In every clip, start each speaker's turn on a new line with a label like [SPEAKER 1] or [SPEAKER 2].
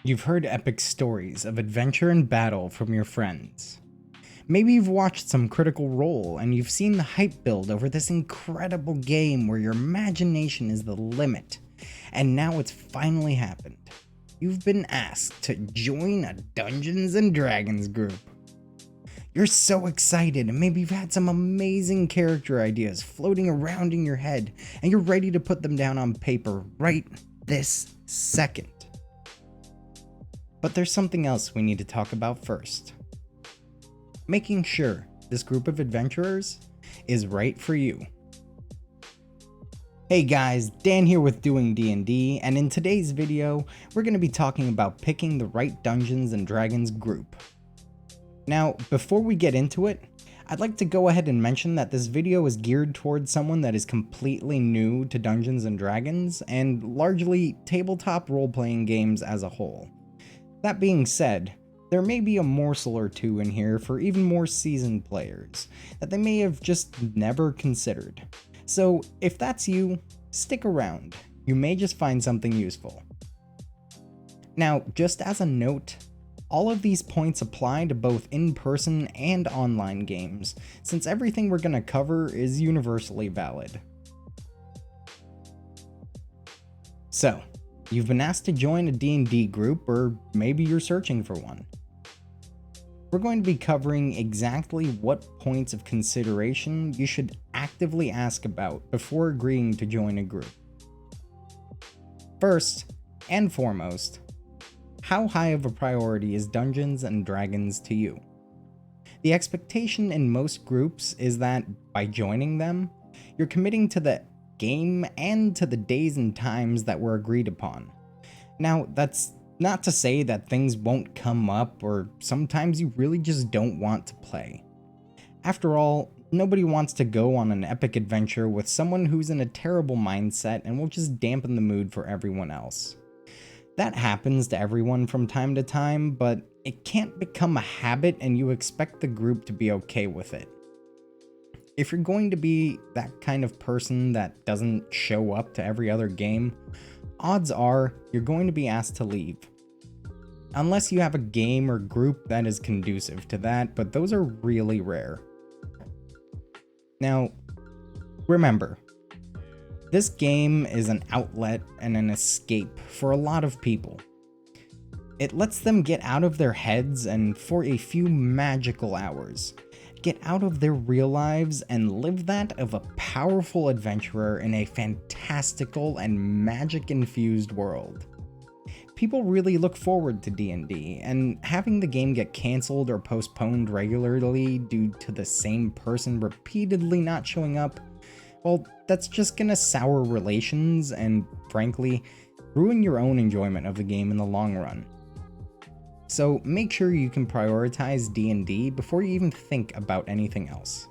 [SPEAKER 1] You've heard epic stories of adventure and battle from your friends. Maybe you've watched some Critical Role and you've seen the hype build over this incredible game where your imagination is the limit. And now it's finally happened. You've been asked to join a Dungeons and Dragons group. You're so excited, and maybe you've had some amazing character ideas floating around in your head, and you're ready to put them down on paper right this second. But there's something else we need to talk about first. Making sure this group of adventurers is right for you. Hey guys, Dan here with Doing D&D, and in today's video, we're going to be talking about picking the right Dungeons & Dragons group. Now, before we get into it, I'd like to go ahead and mention that this video is geared towards someone that is completely new to Dungeons & Dragons, and largely tabletop role-playing games as a whole. That being said, there may be a morsel or two in here for even more seasoned players that they may have just never considered. So if that's you, stick around. You may just find something useful. Now, just as a note, all of these points apply to both in-person and online games, since everything we're going to cover is universally valid. So, you've been asked to join a D&D group, or maybe you're searching for one. We're going to be covering exactly what points of consideration you should actively ask about before agreeing to join a group. First and foremost, how high of a priority is Dungeons & Dragons to you? The expectation in most groups is that by joining them, you're committing to the game and to the days and times that were agreed upon. Now, that's not to say that things won't come up or sometimes you really just don't want to play. After all, nobody wants to go on an epic adventure with someone who's in a terrible mindset and will just dampen the mood for everyone else. That happens to everyone from time to time, but it can't become a habit and you expect the group to be okay with it. If you're going to be that kind of person that doesn't show up to every other game, odds are you're going to be asked to leave. Unless you have a game or group that is conducive to that, but those are really rare. Now, remember, this game is an outlet and an escape for a lot of people. It lets them get out of their heads and for a few magical hours, get out of their real lives and live that of a powerful adventurer in a fantastical and magic-infused world. People really look forward to D&D, and having the game get cancelled or postponed regularly due to the same person repeatedly not showing up, well, that's just gonna sour relations and, frankly, ruin your own enjoyment of the game in the long run. So make sure you can prioritize D&D before you even think about anything else.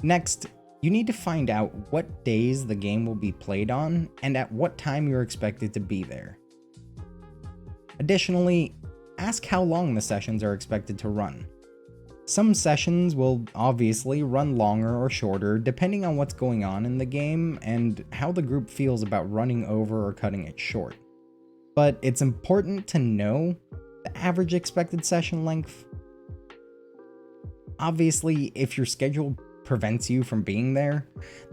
[SPEAKER 1] Next, you need to find out what days the game will be played on and at what time you're expected to be there. Additionally, ask how long the sessions are expected to run. Some sessions will obviously run longer or shorter depending on what's going on in the game and how the group feels about running over or cutting it short. But it's important to know the average expected session length. Obviously, if your schedule prevents you from being there,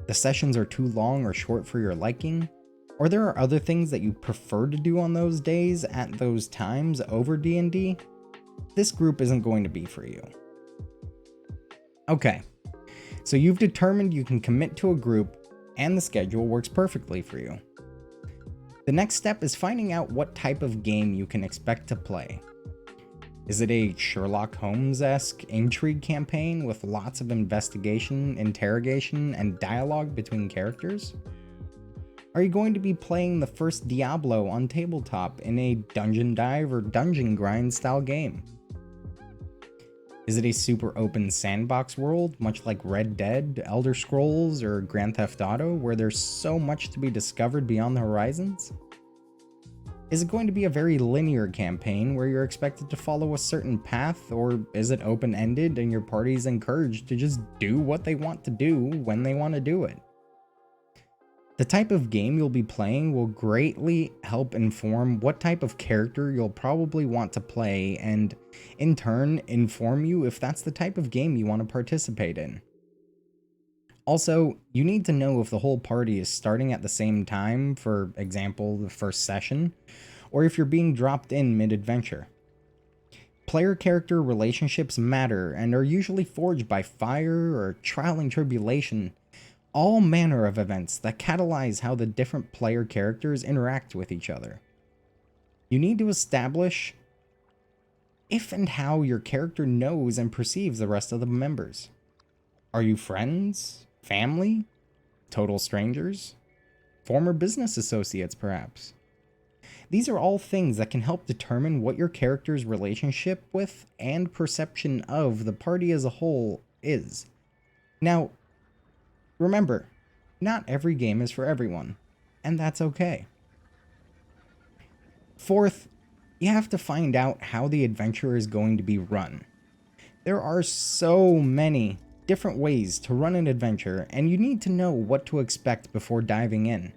[SPEAKER 1] the sessions are too long or short for your liking, or there are other things that you prefer to do on those days at those times over D&D, this group isn't going to be for you. Okay, so you've determined you can commit to a group and the schedule works perfectly for you. The next step is finding out what type of game you can expect to play. Is it a Sherlock Holmes-esque intrigue campaign with lots of investigation, interrogation, and dialogue between characters? Are you going to be playing the first Diablo on tabletop in a dungeon dive or dungeon grind style game? Is it a super open sandbox world, much like Red Dead, Elder Scrolls, or Grand Theft Auto, where there's so much to be discovered beyond the horizons? Is it going to be a very linear campaign where you're expected to follow a certain path, or is it open-ended and your party's encouraged to just do what they want to do when they want to do it? The type of game you'll be playing will greatly help inform what type of character you'll probably want to play, and in turn inform you if that's the type of game you want to participate in. Also, you need to know if the whole party is starting at the same time, for example, the first session, or if you're being dropped in mid-adventure. Player character relationships matter and are usually forged by fire or trial and tribulation, all manner of events that catalyze how the different player characters interact with each other. You need to establish if and how your character knows and perceives the rest of the members. Are you friends? Family? Total strangers? Former business associates, perhaps? These are all things that can help determine what your character's relationship with and perception of the party as a whole is. Now, remember, not every game is for everyone, and that's okay. Fourth, you have to find out how the adventure is going to be run. There are so many different ways to run an adventure, and you need to know what to expect before diving in.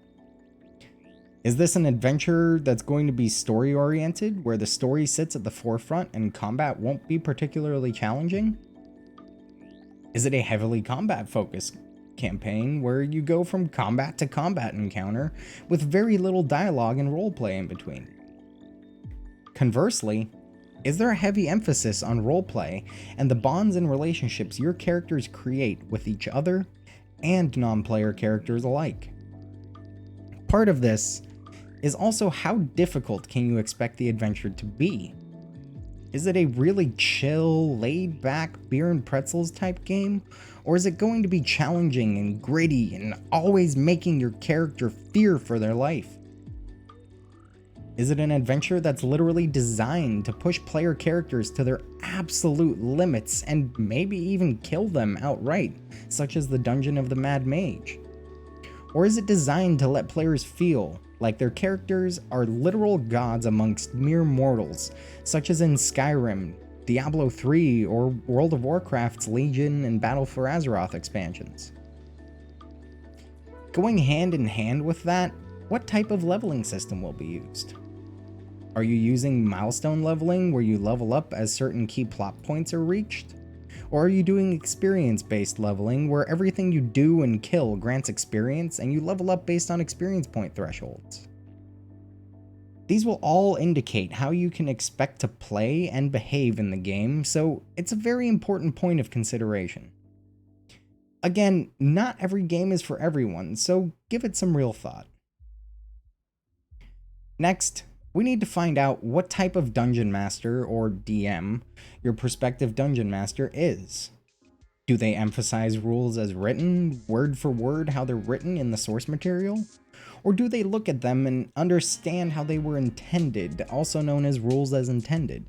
[SPEAKER 1] Is this an adventure that's going to be story-oriented, where the story sits at the forefront and combat won't be particularly challenging? Is it a heavily combat-focused campaign, where you go from combat to combat encounter with very little dialogue and roleplay in between? Conversely, is there a heavy emphasis on roleplay and the bonds and relationships your characters create with each other and non-player characters alike? Part of this is also how difficult can you expect the adventure to be? Is it a really chill, laid-back beer and pretzels type game? Or is it going to be challenging and gritty and always making your character fear for their life? Is it an adventure that's literally designed to push player characters to their absolute limits and maybe even kill them outright, such as the Dungeon of the Mad Mage? Or is it designed to let players feel like their characters are literal gods amongst mere mortals, such as in Skyrim, Diablo 3, or World of Warcraft's Legion and Battle for Azeroth expansions? Going hand in hand with that, what type of leveling system will be used? Are you using milestone leveling, where you level up as certain key plot points are reached? Or are you doing experience-based leveling, where everything you do and kill grants experience and you level up based on experience point thresholds? These will all indicate how you can expect to play and behave in the game, so it's a very important point of consideration. Again, not every game is for everyone, so give it some real thought. Next, we need to find out what type of dungeon master, or DM, your prospective dungeon master is. Do they emphasize rules as written, word for word how they're written in the source material? Or do they look at them and understand how they were intended, also known as rules as intended?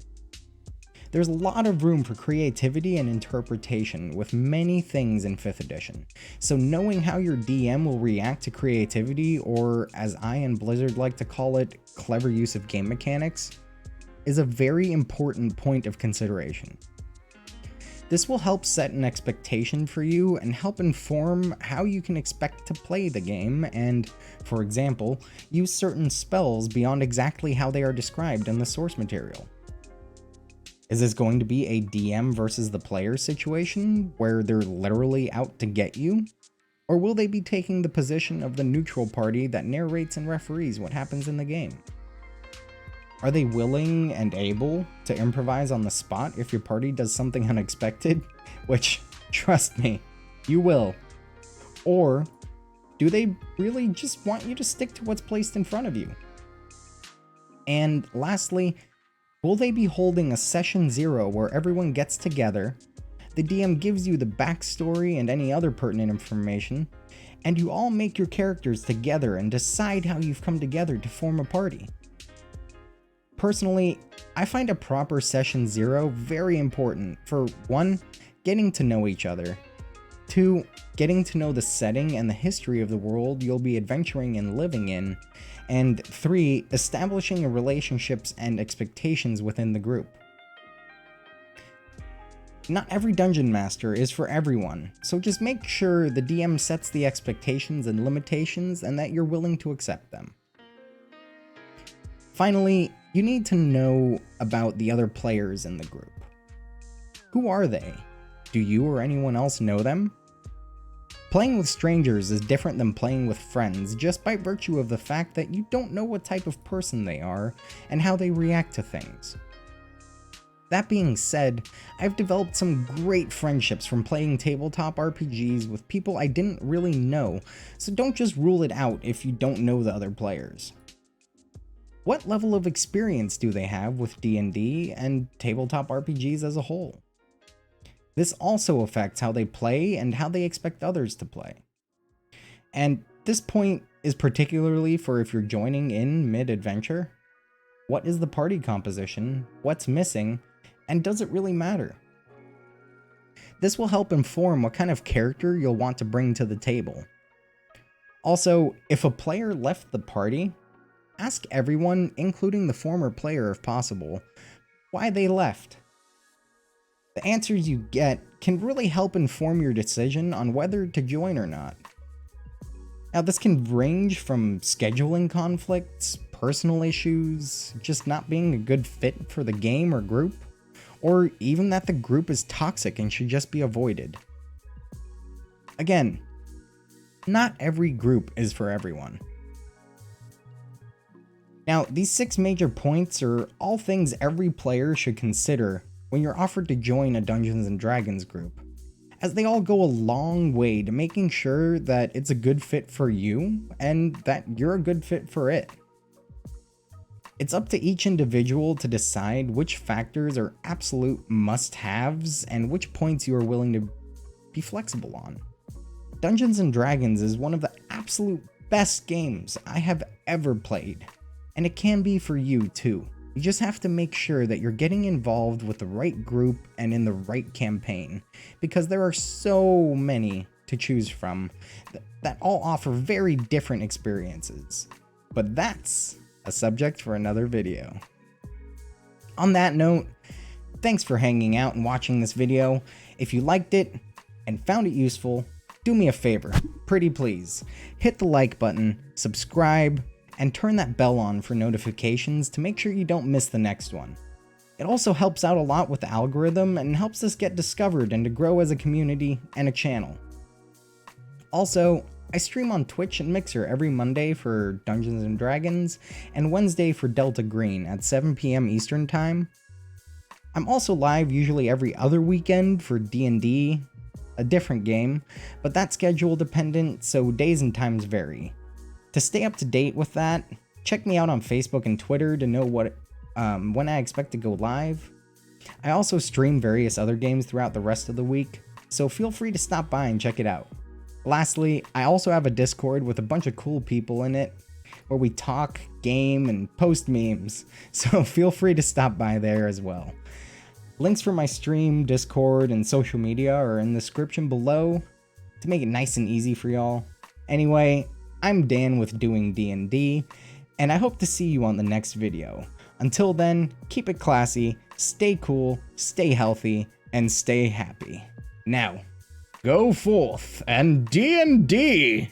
[SPEAKER 1] There's a lot of room for creativity and interpretation with many things in 5th edition, so knowing how your DM will react to creativity, or as I and Blizzard like to call it, clever use of game mechanics, is a very important point of consideration. This will help set an expectation for you and help inform how you can expect to play the game and, for example, use certain spells beyond exactly how they are described in the source material. Is this going to be a DM versus the player situation, where they're literally out to get you? Or will they be taking the position of the neutral party that narrates and referees what happens in the game? Are they willing and able to improvise on the spot if your party does something unexpected? Which, trust me, you will. Or do they really just want you to stick to what's placed in front of you? And lastly, will they be holding a session 0 where everyone gets together, the DM gives you the backstory and any other pertinent information, and you all make your characters together and decide how you've come together to form a party? Personally, I find a proper session 0 very important for 1, getting to know each other, 2, getting to know the setting and the history of the world you'll be adventuring and living in, and 3, establishing relationships and expectations within the group. Not every dungeon master is for everyone, so just make sure the DM sets the expectations and limitations and that you're willing to accept them. Finally, you need to know about the other players in the group. Who are they? Do you or anyone else know them? Playing with strangers is different than playing with friends just by virtue of the fact that you don't know what type of person they are and how they react to things. That being said, I've developed some great friendships from playing tabletop RPGs with people I didn't really know, so don't just rule it out if you don't know the other players. What level of experience do they have with D&D and tabletop RPGs as a whole? This also affects how they play and how they expect others to play. And this point is particularly for if you're joining in mid-adventure. What is the party composition? What's missing? And does it really matter? This will help inform what kind of character you'll want to bring to the table. Also, if a player left the party, ask everyone, including the former player if possible, why they left. The answers you get can really help inform your decision on whether to join or not. Now, this can range from scheduling conflicts, personal issues, just not being a good fit for the game or group, or even that the group is toxic and should just be avoided. Again, not every group is for everyone. Now, these 6 major points are all things every player should consider when you're offered to join a Dungeons & Dragons group, as they all go a long way to making sure that it's a good fit for you and that you're a good fit for it. It's up to each individual to decide which factors are absolute must-haves and which points you are willing to be flexible on. Dungeons & Dragons is one of the absolute best games I have ever played, and it can be for you too. You just have to make sure that you're getting involved with the right group and in the right campaign, because there are so many to choose from that all offer very different experiences. But that's a subject for another video. On that note, thanks for hanging out and watching this video. If you liked it and found it useful, do me a favor, pretty please. Hit the like button, subscribe, and turn that bell on for notifications to make sure you don't miss the next one. It also helps out a lot with the algorithm and helps us get discovered and to grow as a community and a channel. Also, I stream on Twitch and Mixer every Monday for Dungeons & Dragons and Wednesday for Delta Green at 7 PM Eastern Time. I'm also live usually every other weekend for D&D, a different game, but that's schedule dependent, so days and times vary. To stay up to date with that, check me out on Facebook and Twitter to know when I expect to go live. I also stream various other games throughout the rest of the week, so feel free to stop by and check it out. Lastly, I also have a Discord with a bunch of cool people in it, where we talk, game, and post memes, so feel free to stop by there as well. Links for my stream, Discord, and social media are in the description below to make it nice and easy for y'all. Anyway, I'm Dan with Doing D&D, and I hope to see you on the next video. Until then, keep it classy, stay cool, stay healthy, and stay happy. Now, go forth and D&D!